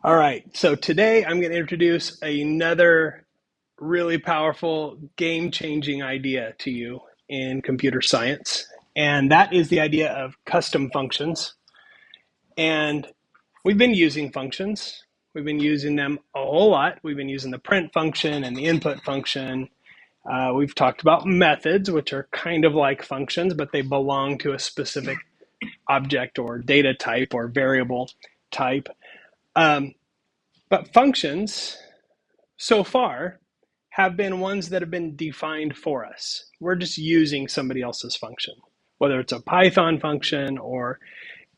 All right, so today I'm going to introduce another really powerful, game-changing idea to you in computer science, and that is the idea of custom functions. And we've been using functions. We've been using them a whole lot. We've been using the print function and the input function. We've talked about methods, which are kind of like functions, but they belong to a specific object or data type or variable type. Um, but functions so far have been ones that have been defined for us. We're just using somebody else's function, whether it's a Python function or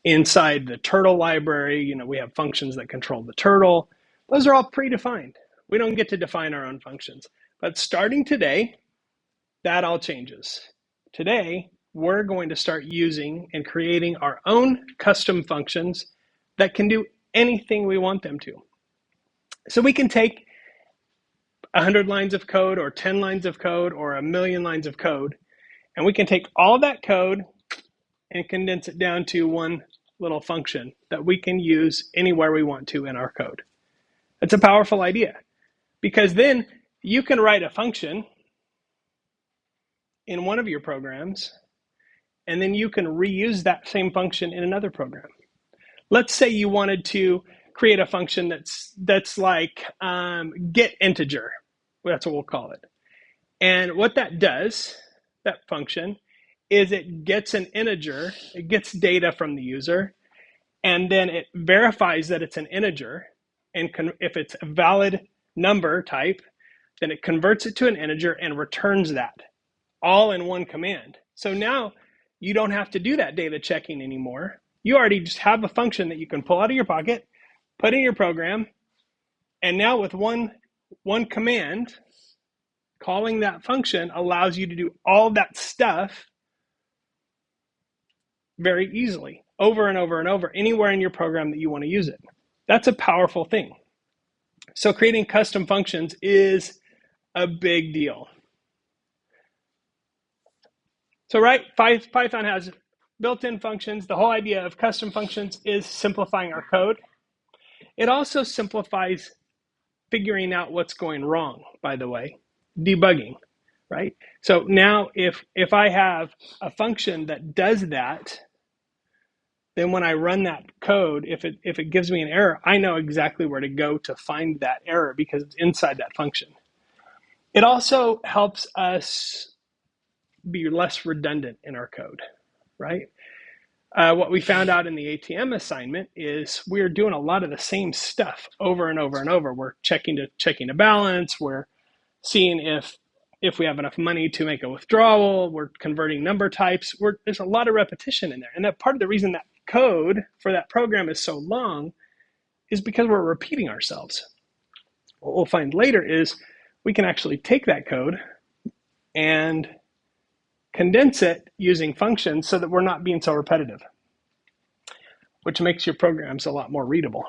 inside the turtle library. We have functions that control the turtle. Those are all predefined. We don't get to define our own functions. But starting today, that all changes. Today, we're going to start using and creating our own custom functions that can do anything we want them to. So we can take 100 lines of code or 10 lines of code or a million lines of code, and we can take all that code and condense it down to one little function that we can use anywhere we want to in our code. It's a powerful idea because then you can write a function in one of your programs, and then you can reuse that same function in another program. Let's say you wanted to create a function that's like get integer. That's what we'll call it. And what that does, that function, is it gets an integer, it gets data from the user, and then it verifies that it's an integer. And if it's a valid number type, then it converts it to an integer and returns that all in one command. So now you don't have to do that data checking anymore. You already just have a function that you can pull out of your pocket, put in your program, and now with one command, calling that function allows you to do all that stuff very easily, over and over and over, anywhere in your program that you want to use it. That's a powerful thing. So creating custom functions is a big deal. So right, Python has built-in functions. The whole idea of custom functions is simplifying our code. It also simplifies figuring out what's going wrong, by the way, debugging, right? So now if I have a function that does that, then when I run that code, if it gives me an error, I know exactly where to go to find that error because it's inside that function. It also helps us be less redundant in our code, right? What we found out in the ATM assignment is we're doing a lot of the same stuff over and over and over. We're checking a balance. We're seeing if we have enough money to make a withdrawal. We're converting number types. There's a lot of repetition in there. And that part of the reason that code for that program is so long is because we're repeating ourselves. What we'll find later is we can actually take that code and condense it using functions so that we're not being so repetitive, which makes your programs a lot more readable.